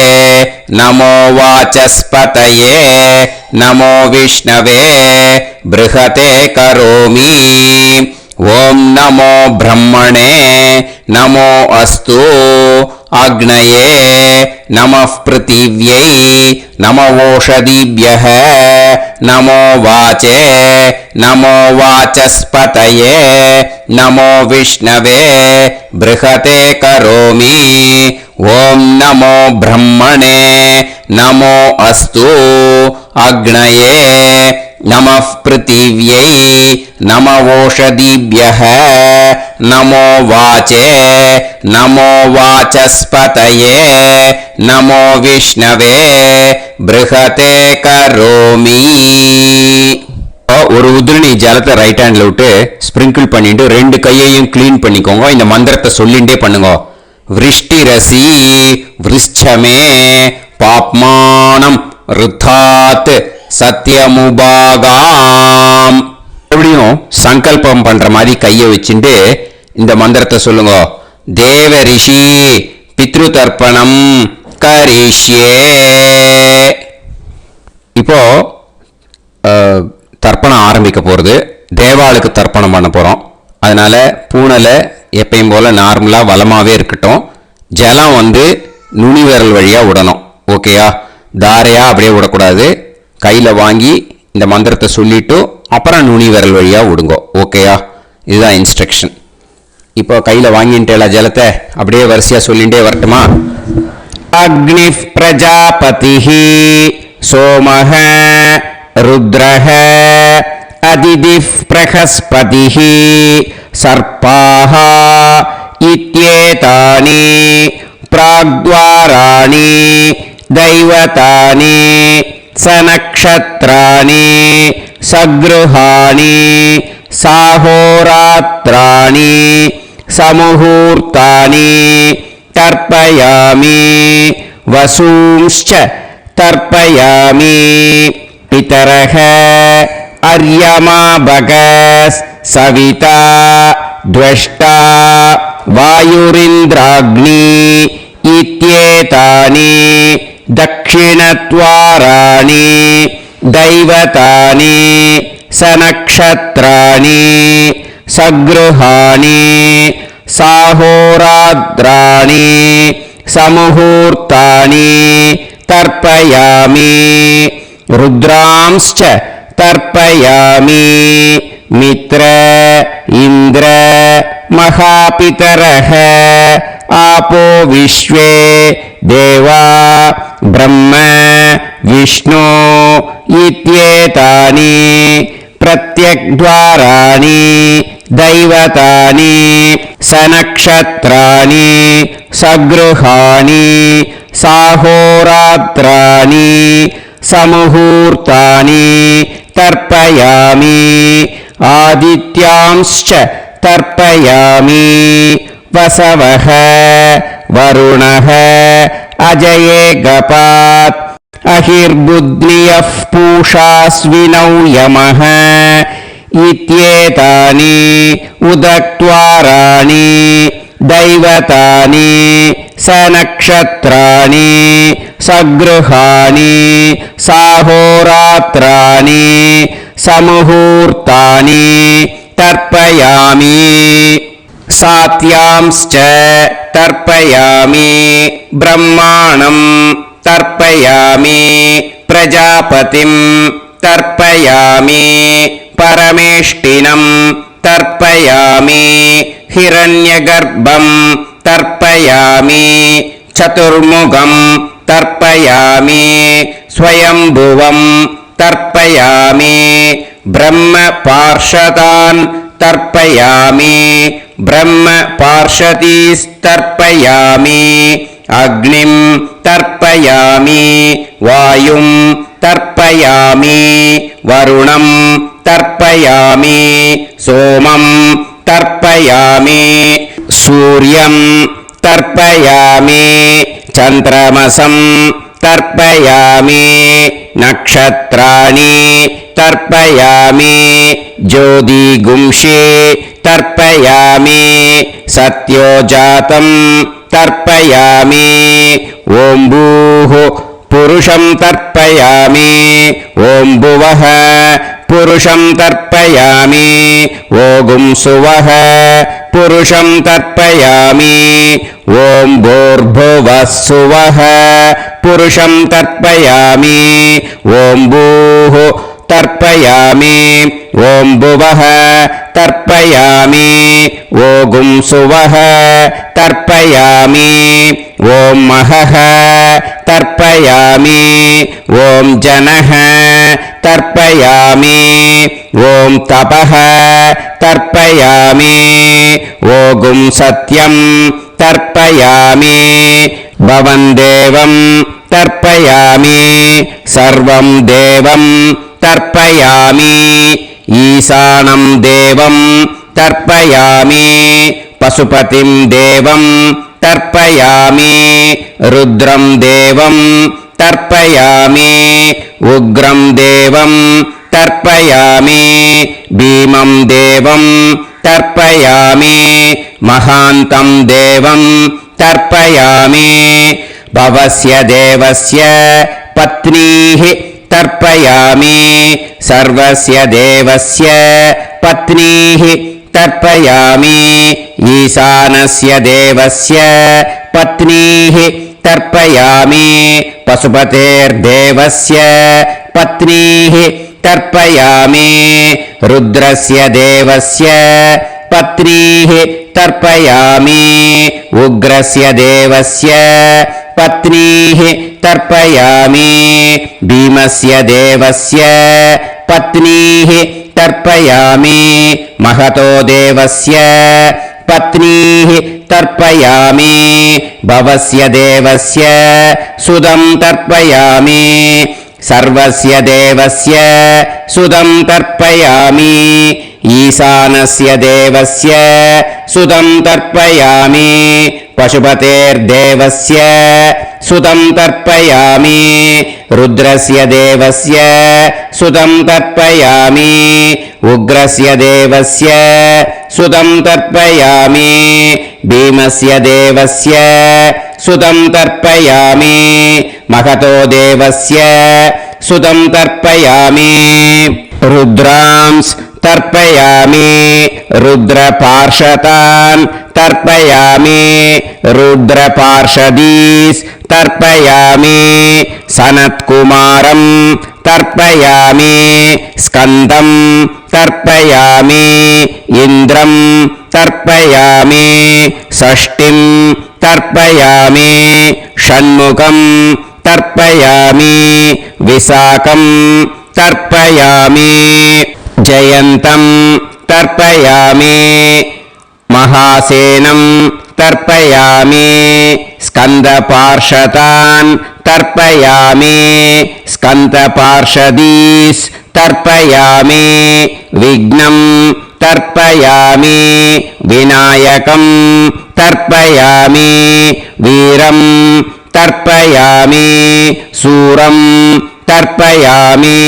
Speaker 1: நமோ வாசஸ்பதயே நமோ விஷ்ணவே ப்ருஹதே கரோமி. ஓம் நமோ பிரம்மணே நமோ அஸ்து அக்னயே நமः பிருத்திவ்யை நமவோஷதிभ्यः நமோ வாச்சே நமோ வாசஸ்பதயே நமோ விஷ்ணவே ப்ருஹதே கரோமி. ஓம் நமோ பிரம்மணே நமோ அஸ்து அக்னயே நமः பிருத்திவ்யை நமவோஷதிभ्यः நமோ வாச்சே நமோ வாசஸ்பதயே நமோ விஷ்ணவே ப்ருஹதே கரோமி. ஒரு உதிரணி ஜலத்தை ரைட் ஹேண்ட்ல விட்டு ஸ்ப்ரிங்கிள் பண்ணிட்டு 2 கையையும் க்ளீன் பண்ணிக்கோங்க. இந்த மந்திரத்தை சொல்லிண்டே பண்ணுங்க. விருஷ்டிரசி விருஷ்சமே பாப்மானம் ருத்தாத் சத்யமுபாகாம். மறுபடியும் சங்கல்பம் பண்ற மாதிரி கையை வச்சுட்டு இந்த மந்திரத்தை சொல்லுங்க. தேவ ரிஷி பித்ரு தர்ப்பணம் கரிஷ்யே. இப்போ தர்ப்பணம் ஆரம்பிக்க போறது. தேவாளுக்கு தர்ப்பணம் பண்ண போறோம். அதனால பூனலை எப்பயும் போல நார்மலா வலமாவே இருக்கட்டும். ஜலம் நுனி விரல் வழியா விடணும். ஓகேயா? தாரையா அப்படியே விடக்கூடாது. கையில வாங்கி இந்த மந்திரத்தை சொல்லிட்டு அப்புறம் நுனி விரல் வழியா விடுங்க. ஓகேயா? இதுதான் இன்ஸ்ட்ரக்ஷன். இப்போ கையில வாங்கிட்டேல ஜலத்தை அப்படியே வரிசையா சொல்லிட்டே வரட்டுமா? அக்னி பிரஜாபதிஹி சோமஹ ருத்ரஹ அதிதிஃப் பிரகஸ்பதிஹி சர்ப்பாஹ இத்யேதானி பிராக்த்வாராணி தைவதானி சநக்ஷத்ராணி சக்ருஹாணி சாஹோராத்ராணி சமுஹூர்த்தானி தர்ப்பயாமி வசூம்ச்ச தர்ப்பயாமி பிதரஹ அர்யமா பகஸ் சவிதா த்வஷ்டா வாயுரிந்திராக்னி இத்யேதானி दक्षिणद्वाराणि दैवतानि सनक्षत्राणि सगृहाणि साहोरात्राणि समुहूर्तानि तर्पयामि रुद्रांश्च तर्पयामि मित्र इन्द्र महापितरः आपो विश्वे देवा ब्रह्म विष्णु इत्येतानि प्रत्यग्द्वाराणि दैवतानि सनक्षत्राणि सगृहाणि साहोरात्राणि समुहूर्तानि तर्पयामि आदित्यांश्च तर्पयामि वसवः वरुणः अजये गपात् अहिर्बुद्धियः पूषास्विनौ यमः इत्येतानि उदक्त्वाराणि दैवतानि सनक्षत्राणि सगृहाणि साहोरात्राणि समुहूर्तानि तर्पयामि सात्यांश्च तर्पयामि ब्रह्माणं तर्पयामि प्रजापतिं तर्पयामि परमेष्टिनं तर्पयामि हिरण्यगर्भं तर्पयामि चतुर्मुखं तर्पयामि स्वयंभुवं तर्पयामि ब्रह्मपार्षदान् तर्पयामि ब्रह्मपार्षदीस्तर्पयामि अग्निं तर्पयामि वायुं तर्पयामि वरुणं तर्पयामि सोमं तर्पयामि सूर्यं तर्पयामि चन्द्रमसं तर्पयामि नक्षत्राणि तर्पयामि ज्योतिगुंषे तर्पयामि सत्योजातं तर्पयामि ॐ भूः पुरुषं तर्पयामि ॐ भुवः पुरुषं तर्पयामि ॐ सुवः पुरुषं तर्पयामि ॐ भूर्भुवः सुवः पुरुषं तर्पयामि ॐ भूः तर्पयामि ॐ भुवः तर्पयामि ॐ सुवः तर्पयामि ॐ महः तर्पयामि ॐ जनः तर्पयामि ॐ तपः तर्पयामि ॐ सत्यं तर्पयामि भवन् देवं तर्पयामि सर्वं देवं तर्पयामि ईशानं देवं तर्पयामि पशुपतिं देवं तर्पयामि रुद्रं देवं तर्पयामि उग्रं देवं तर्पयामि भीमं देवं तर्पयामि महान्तं देवं तर्पयामि भवस्य देवस्य पत्नीः तर्पयामि सर्वस्य देवस्य पत्नीः तर्पयामि ईशानस्य देवस्य पत्नीः तर्पयामि पशुपतेर्देवस्य पत्नीः तर्पयामि रुद्रस्य देवस्य पत्नीः तर्पयामि उग्रस्य देवस्य पत्नीः तर्पयामि भीमस्य देवस्य पत्नीः तर्पयामि महतो देवस्य पत्नीः तर्पयामि भवस्य देवस्य सुदं तर्पयामि सर्वस्य देवस्य सुदं तर्पयामि ईशानस्य देवस्य सुदं तर्पयामि पशुपतेर्देवस्य सुदं तर्पयामि रुद्रस्य देवस्य सुदं तर्पयामि उग्रस्य देवस्य सुदं तर्पयामि भीमस्य देवस्य सुतं तर्पयामि महतो देवस्य सुतं तर्पयामि रुद्रांस् तर्पयामि रुद्रपार्षदान् तर्पयामि रुद्रपार्षदीस् तर्पयामि सनत्कुमारं तर्पयामि स्कन्दं तर्पयामि इन्द्रं तर्पयामि षष्ठिं तर्पयामि षण्मुखं तर्पयामि विशाखं तर्पयामि जयन्तं तर्पयामि महासेनं तर्पयामि स्कन्दपार्षदान् तर्पयामि स्कन्दपार्षदीस् तर्पयामि विघ्नं तर्पयामि विनायकं तर्पयामि वीरं तर्पयामि सूरं तर्पयामि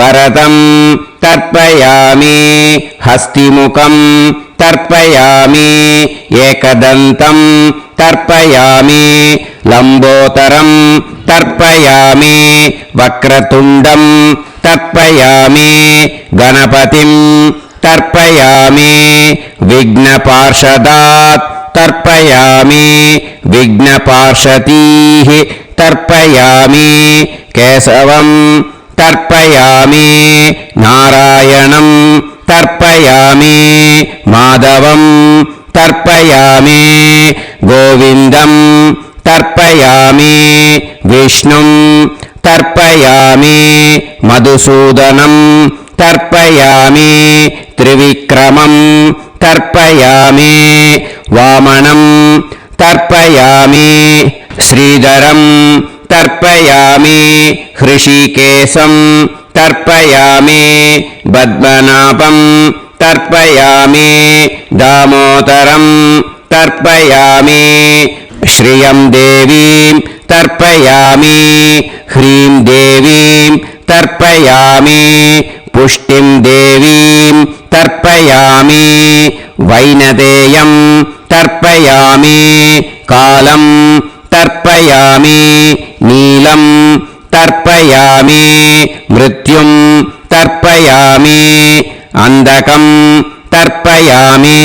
Speaker 1: वरदं तर्पयामि हस्तिमुखं तर्पयामि एकदन्तं तर्पयामि लम्बोदरं तर्पयामि वक्रतुण्डं तर्पयामि गणपतिं तर्पयामि विघ्नपार्षदात् तर्पयामि विघ्नपार्षदीः तर्पयामि केशवं तर्पयामि नारायणं तर्पयामि माधवं तर्पयामि गोविन्दं तर्पयामि विष्णुं तर्पयामि मधुसूदनं तर्पयामि त्रिविक्रमं तर्पयामि वामनं तर्पयामि श्रीधरं तर्पयामि हृषीकेशं तर्पयामि पद्मनाभं तर्पयामि दामोदरं तर्पयामि श्रियं देवीं तर्पयामि ह्रीं देवीं तर्पयामि पुष्टिं देवीं तर्पयामि वैनदेयं तर्पयामि कालं तर्पयामि नीलं तर्पयामि मृत्युं तर्पयामि अन्धकं तर्पयामि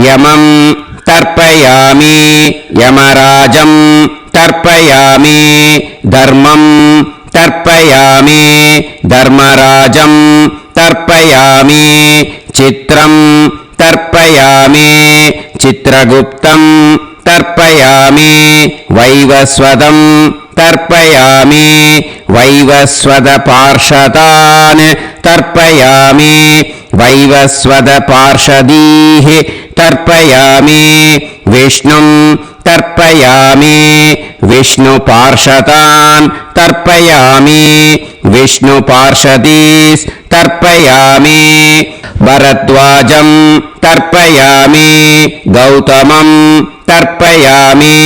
Speaker 1: यमं तर्पयामि यमराजं तर्पयामि धर्मं तर्पयामि धर्मराजं तर्पयामि चित्रं तर्पयामि चित्रगुप्तं तर्पयामि वैवस्वतं तर्पयामि वैवस्वतपार्षदान् तर्पयामि वैवस्वतपार्षदीः तर्पयामि विष्णुं तर्पयामि विष्णुपार्षदान् तर्पयामि विष्णुपार्षदीस् तर्पयामि भरद्वाजं तर्पयामि गौतमं तर्पयामि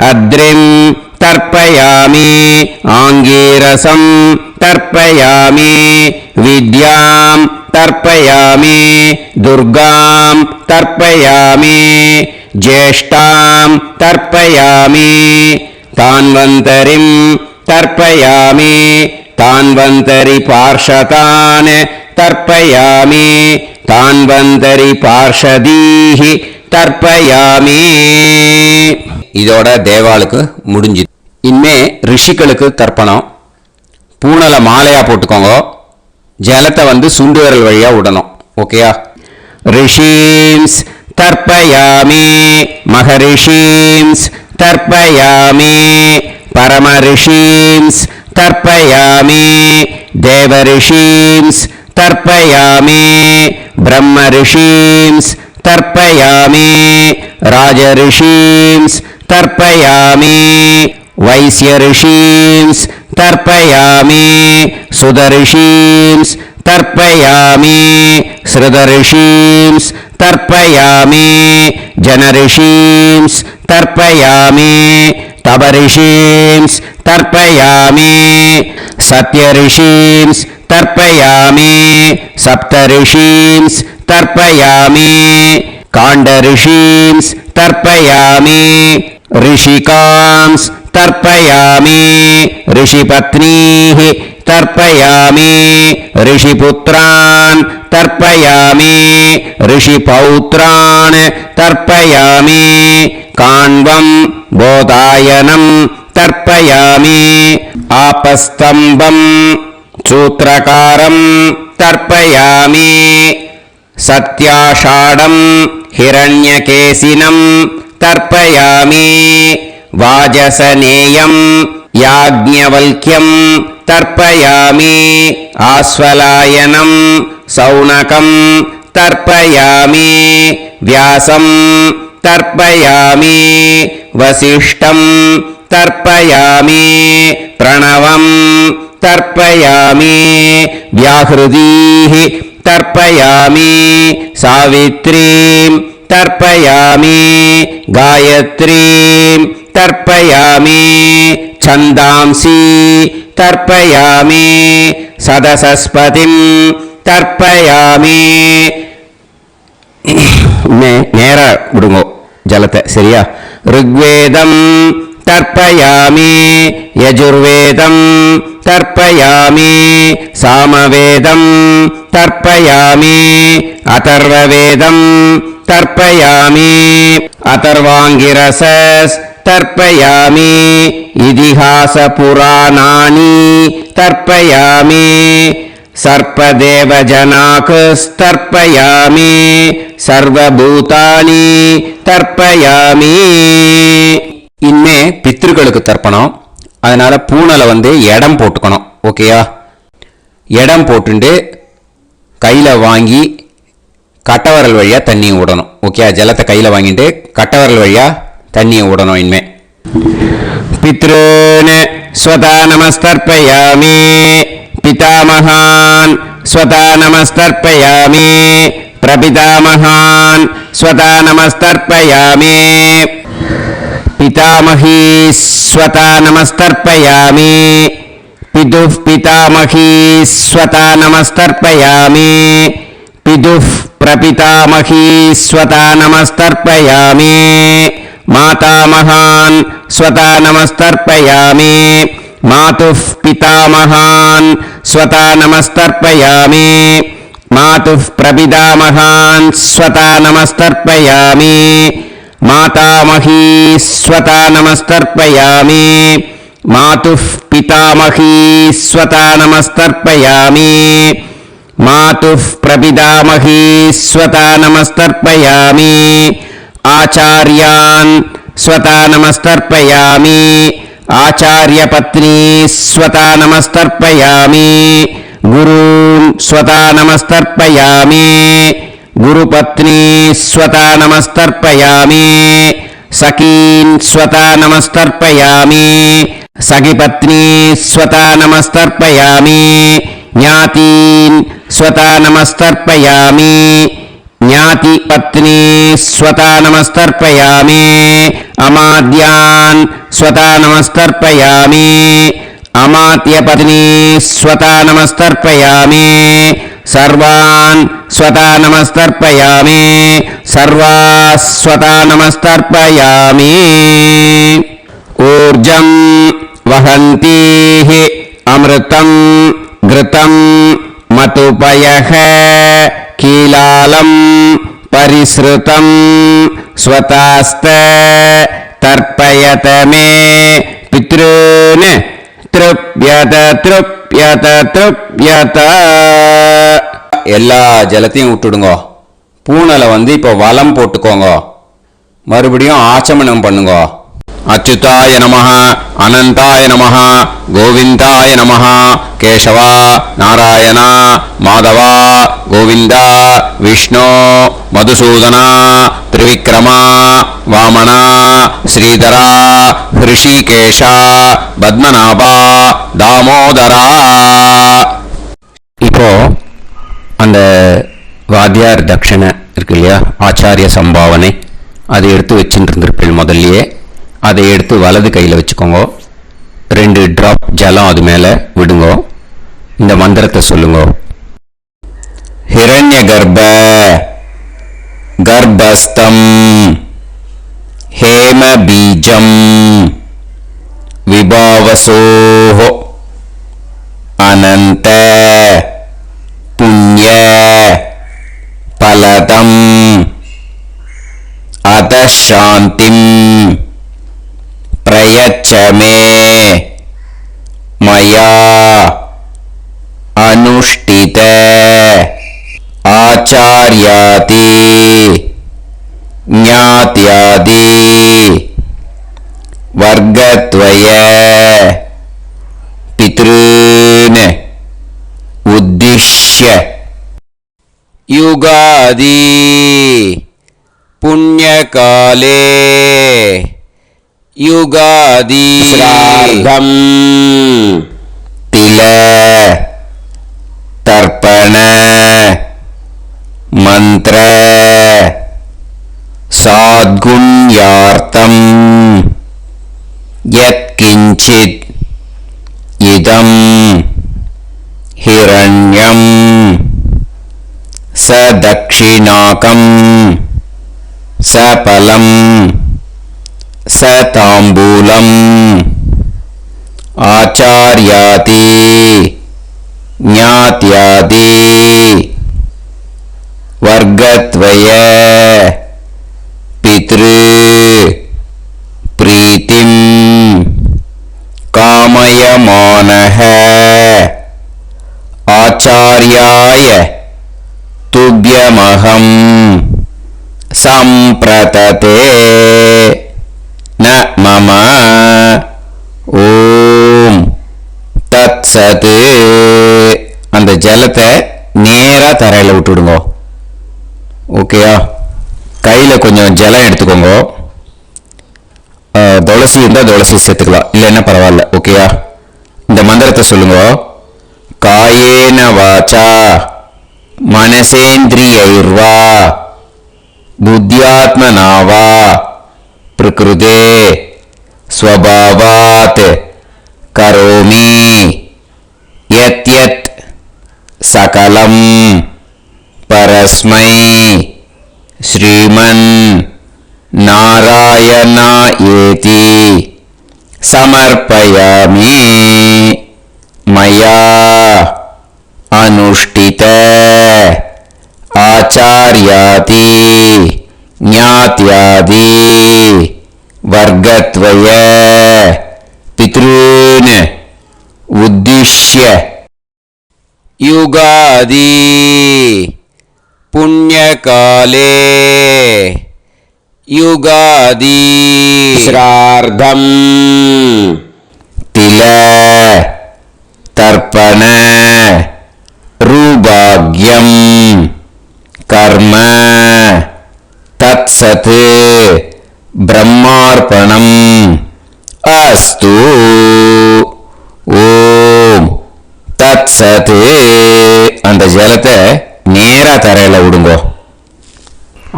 Speaker 1: अद्रिं तर्पयामि आङ्गीरसं तर्पयामि विद्यां तर्पयामि दुर्गां तर्पयामि ज्येष्ठां तर्पयामि तान्वन्तरिं तर्पयामि तान्वन्तरिपार्षदान् तर्पयामि तान्वन्तरिपार्षदीः தர்ப்பயாமி. இதோட தேவாளுக்கு முடிஞ்சுது. இனிமே ரிஷிகளுக்கு தர்ப்பணம். பூனலை மாலையா போட்டுக்கோங்க. ஜலத்தை சுண்டு விரல் வழியா விடணும். ஓகேயா? ரிஷீம்ஸ் தர்ப்பயாமி, மகரிஷீம்ஸ் தர்ப்பயாமி, பரமரிஷீம்ஸ் தர்ப்பயாமி, தேவரிஷீம்ஸ் தர்ப்பயாமி, பிரம்மரிஷீம்ஸ் तर्पयामि, राजऋषींस् तर्पयामि, वैश्यऋषींस् तर्पयामि, सुदऋषींस् तर्पयामि, श्रुतऋषींस् तर्पयामि, जनऋषींस् तर्पयामि, तपऋषींस् तर्पयामि, सत्यऋषींस् तर्पयामि, सप्तऋषींस् तर्पयामि, काण्डऋषींस् तर्पयामि, ऋषिकांस् तर्पयामि ऋषिपत्नीः तर्पयामि ऋषिपुत्रान् तर्पयामि ऋषिपौत्रान् तर्पयामि काण्वं बोधायनं तर्पयामि आपस्तम्भं सूत्रकारं तर्पयामि सत्याषाढं हिरण्यकेशिनं तर्पयामि वाजसनेयं याज्ञवल्क्यं तर्पयामि आस्वलायनं सौनकं तर्पयामि व्यासं तर्पयामि वसिष्ठं तर्पयामि प्रणवं तर्पयामि व्याहृदीः तर्पयामि सावित्रीं तर्पयामि गायत्रीं तर्पयामि छन्दांसि तर्पयामि सदसस्पतिं तर्पयामि நேர விடுங்கோ ஜலத்தை சரியா ऋग्वेदं तर्पयामि यजुर्वेदं तर्पयामि सामवेदं तर्पयामि अथर्ववेदं तर्पयामि अथर्वाङ्गिरसस् तर्पयामि इतिहासपुराणानि तर्पयामि सर्पदेवजनाकस्तर्पयामि सर्वभूतानि तर्पयामि இனிமே பித்ருக்களுக்கு தர்ப்பணம் அதனால பூனலை இடம் போட்டுக்கணும் ஓகேயா இடம் போட்டுண்டு கையில் வாங்கி கட்டவரல் வழியாக தண்ணியை விடணும் ஓகே ஜலத்தை கையில் வாங்கிட்டு கட்டவரல் வழியாக தண்ணியை விடணும் இனிமே பித்ருன்னு ஸ்வதா நமஸ்தர்ப்பயாமி पितामहान् स्वता नमस्तर्पयामि प्रपितामहान् स्वता नमस्तर्पयामि पितामही स्वता नमस्तर्पयामि पितुः पितामही स्वता नमस्तर्पयामि पितुः प्रपितामही स्वता नमस्तर्पयामि मातामहान् स्वता नमस्तर्पयामि मातुः पितामहान् स्वता नमस्तर्पयामि मातुः प्रपितामहान् स्वता नमस्तर्पयामि मातामही स्वता नमस्तर्पयामि मातुः पितामही स्वता नमस्तर्पयामि मातुः प्रपितामही स्वता नमस्तर्पयामि आचार्यान् स्वता नमस्तर्पयामि आचार्यपत्नी स्वता नमस्तर्पयामि गुरून् स्वता नमस्तर्पयामि गुरुपत्नी स्वता नमस्तर्पयामि सखीन् स्वता नमस्तर्पयामि सखिपत्नी स्वता नमस्तर्पयामि ज्ञातीन् स्वता नमस्तर्पयामि ज्ञातिपत्नी स्वता नमस्तर्पयामि अमाद्यान् स्वता नमस्तर्पयामि अमात्यपत्नी स्वता नमस्तर्पयामि सर्वान् स्वता नमस्तर्पयामि सर्वाः स्वता नमस्तर्पयामि ऊर्जं वहन्तीः अमृतं घृतं मतुपयः कीलालं परिसृतं स्वतास्त तर्पयत मे पितॄन् तृप्यत तृप्यत तृप्यत எல்லா ஜலத்தையும் விட்டுடுங்க பூனலை இப்போ வலம் போட்டுக்கோங்க மறுபடியும் ஆச்சமனம் பண்ணுங்க अच्युताय नमः अनंताय नमः गोविंदाय नमः केशव नारायण माधव गोविंद विष्णु मधुसूदन त्रिविक्रम वामन श्रीधर ऋषिकेश पद्मनाभ दामोदर இப்போ அந்த வாத்தியார் தட்சணை இருக்கு இல்லையா ஆச்சாரிய சம்பாவனை அதை எடுத்து வச்சுட்டு இருந்திருப்பேன் முதல்லயே அதை எடுத்து வலது கையில் வச்சுக்கோங்க 2 டிராப் ஜலம் அது மேலே விடுங்க இந்த மந்திரத்தை சொல்லுங்க ஹிரண்ய கர்ப்ப கர்ப்பஸ்தம் हेमबीजं विभावसोः अनन्त पुण्य फलदम् अतः शान्तिं प्रयच्छ मे मया अनुष्ठित आचार्यादि ज्ञात्यादि वर्गद्वय पितॄन् उद्दिश्य युगादि पुण्यकाले युगादि श्राद्धं तिल तर्पण मंत्र साद्गुण्यार्थं यत्किंचित् इदं हिरण्यं स दक्षिणाकं स फलं स ताम्बूलम् आचार्यादि ज्ञात्यादि वर्गद्वय पितृ प्रीतिं कामयमानः आचार्याय तुभ्यमहं संप्रतते न मम ஓம் தத்சத். அந்த ஜலத்தை நேராக தரையில் விட்டுடுங்க. ஓகேயா? கையில் கொஞ்சம் ஜலம் எடுத்துக்கோங்க. துளசி இருந்தால் துளசி சேர்த்துக்கலாம், இல்லைன்னா பரவாயில்ல. ஓகேயா? இந்த மந்திரத்தை சொல்லுங்க. காயேன வாச்சா மனசேந்திரியைர்வா புத்தியாத்மனாவா பிரகிருதே स्वभावात् करोमि यत् यत् सकलं परस्मै श्रीमन् नारायणायेति समर्पयामि. मया अनुष्ठित आचार्यादि ज्ञात्यादि वर्गद्वय पितॄन् उद्दिश्य युगादि पुण्यकाले युगादि श्राद्धं तिल तर्पण रूभाग्यं कर्म तत्सत् ब्रह्मार्पणम् अस्तु. ஓம் தத்சத். அந்த ஜலத்தை நேரா தரையில் விடுங்கோ.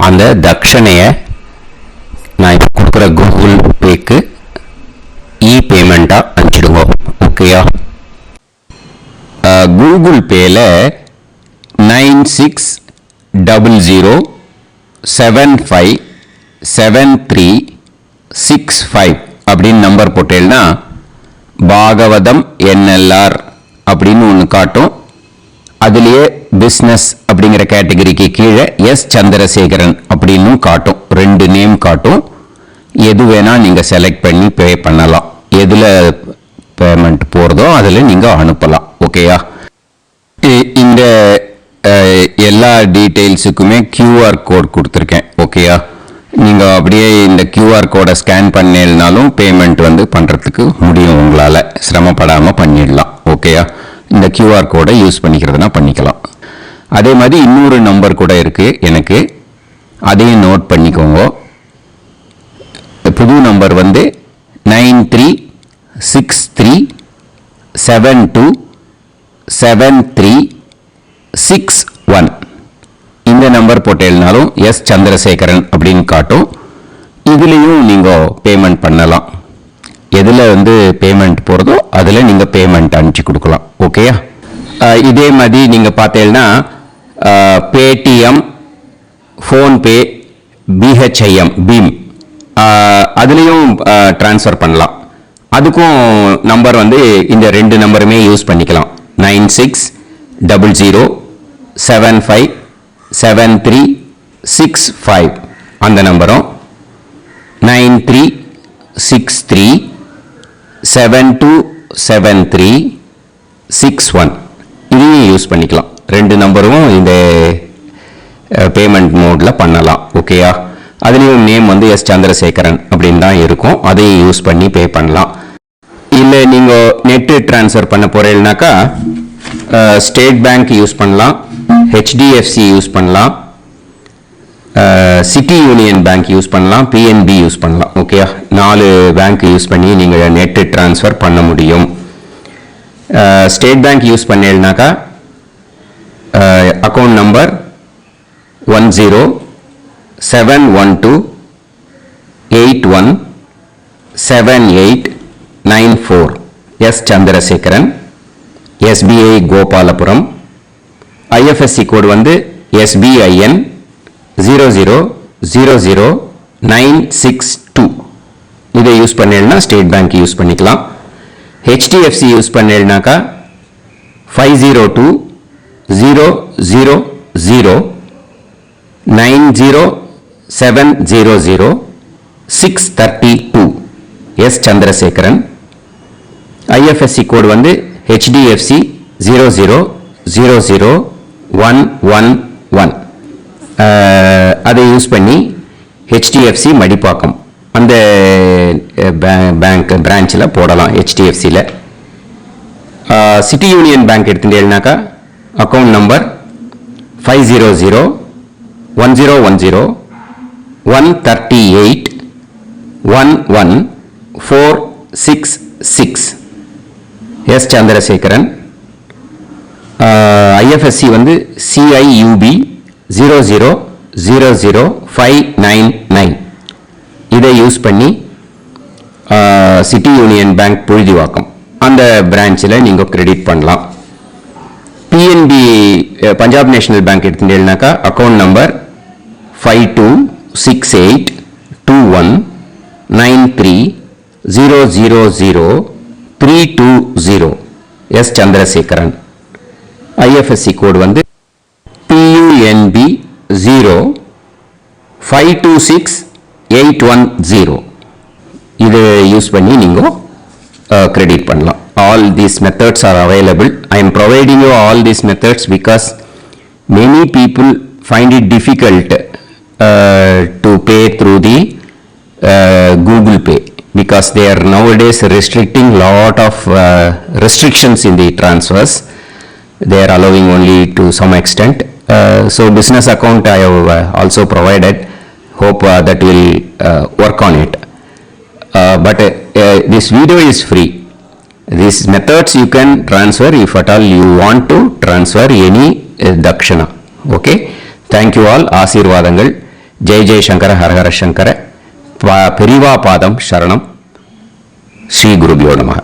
Speaker 1: அந்த தட்சணையை நான் இப்போ கொடுக்குற கூகுள் பேக்கு பேமெண்ட்டாக அனுப்பிச்சிடுங்க. ஓகேயா? கூகுள் பேயில் 9600757365 அப்படின்னு நம்பர் போட்டேன்னா பாகவதம் NLR அப்படின்னு ஒன்று காட்டும். அதுலேயே பிஸ்னஸ் அப்படிங்கிற கேட்டகரிக்கு கீழே எஸ் சந்திரசேகரன் அப்படின்னு காட்டும். 2 நேம் காட்டும். எது வேணால் நீங்கள் செலக்ட் பண்ணி பே பண்ணலாம். எதில் பேமெண்ட் போகிறதோ அதில் நீங்கள் அனுப்பலாம். ஓகேயா? இந்த எல்லா டீட்டெயில்ஸுக்குமே QR கோட் கொடுத்துருக்கேன். ஓகேயா? நீங்கள் அப்படியே இந்த QR கோடை ஸ்கேன் பண்ணினாலும் பேமெண்ட் பண்ணுறதுக்கு முடியும். உங்களால் சிரமப்படாமல் பண்ணிடலாம். ஓகேயா? இந்த QR கோடை யூஸ் பண்ணிக்கிறதுனா பண்ணிக்கலாம். அதே மாதிரி இன்னொரு நம்பர் கூட இருக்குது எனக்கு, அதையும் நோட் பண்ணிக்கோங்க. புது நம்பர் 9363727361. இந்த நம்பர் போட்டேனாலும் எஸ் சந்திரசேகரன் அப்படின்னு காட்டும். இதுலேயும் நீங்கள் பேமெண்ட் பண்ணலாம். எதில் பேமெண்ட் போகிறதோ அதில் நீங்கள் பேமெண்ட் அனுப்பிச்சி கொடுக்கலாம். ஓகேயா? இதே மாதிரி நீங்கள் பார்த்தீங்கன்னா பேடிஎம், ஃபோன்பே, BHIM பீம் அதுலேயும் ட்ரான்ஸ்ஃபர் பண்ணலாம். அதுக்கும் நம்பர் வந்து இந்த 2 நம்பருமே யூஸ் பண்ணிக்கலாம். 9600757365 அந்த நம்பரும் 9363727361 இதையும் யூஸ் பண்ணிக்கலாம். 2 நம்பரும் இந்த பேமெண்ட் மோடில் பண்ணலாம். ஓகேயா? அதுலேயும் நேம் வந்து எஸ் சந்திரசேகரன் அப்படின்னு தான் இருக்கும். அதையும் யூஸ் பண்ணி பே பண்ணலாம். இல்லை நீங்கள் நெட்டு ட்ரான்ஸ்ஃபர் பண்ண போகிறீங்கனாக்கா ஸ்டேட் பேங்க் யூஸ் பண்ணலாம், ஹெச்டிஎஃப்சி யூஸ் பண்ணலாம், சிட்டி யூனியன் பேங்க் யூஸ் பண்ணலாம், பிஎன்பி யூஸ் பண்ணலாம். ஓகேயா? 4 பேங்க் யூஸ் பண்ணி நீங்கள் நெட்டு ட்ரான்ஸ்ஃபர் பண்ண முடியும். ஸ்டேட் பேங்க் யூஸ் பண்ணீங்கனாக்கா account number 1071281789 S Chandrasekaran, SBI Gopalapuram, IFSC code வந்து SBIN 0000962. இதை யூஸ் பண்ணீங்கன்னா ஸ்டேட் பேங்க் யூஸ் பண்ணிக்கலாம். ஹெச்டிஎஃப்சி யூஸ் பண்ணீங்கன்னாக்கா 5020090700 எஸ் சந்திரசேகரன். ஐஎஃப்எஸ்சி கோடு வந்து HDFC 0000111. அதை யூஸ் பண்ணி HDFC மடிப்பாக்கம் அந்த பேங்க் பிரான்ச்சில் போடலாம். HDFCயில் சிட்டி யூனியன் பேங்க் எடுத்துட்டேன்னாக்கா account number 5001010381146 S Chandrasekaran. IFSC வந்து CIUB 0000599. இதை யூஸ் பண்ணி சிட்டி யூனியன் பேங்க் புழுதிவாக்கம் அந்த பிரான்ச்சில் நீங்கள் கிரெடிட் பண்ணலாம். பிஎன்பி பஞ்சாப் நேஷனல் பேங்க் எடுத்துட்டீங்கன்னாக்கா account number 52682193000320 S Chandrasekaran. IFSC code வந்து PUNB 0526810. இதை யூஸ் பண்ணி நீங்கள் கிரெடிட் பண்ணலாம். All these methods are available. I am providing you all these methods because many people find it difficult to pay through the Google Pay because they are nowadays restricting lot of restrictions in the transfers. They are allowing only to some extent. So business account I have also provided. Hope that will work on it. But this video is free. These methods you can transfer if at all you want to transfer any dakshana. Okay. Thank you all. ஆசீர்வாதங்கள். ஜெய் ஜெய் சங்கர ஹர ஹர சங்கர. பெரிவா பாதம் சரணம். ஸ்ரீ குருபியோ நமஹ.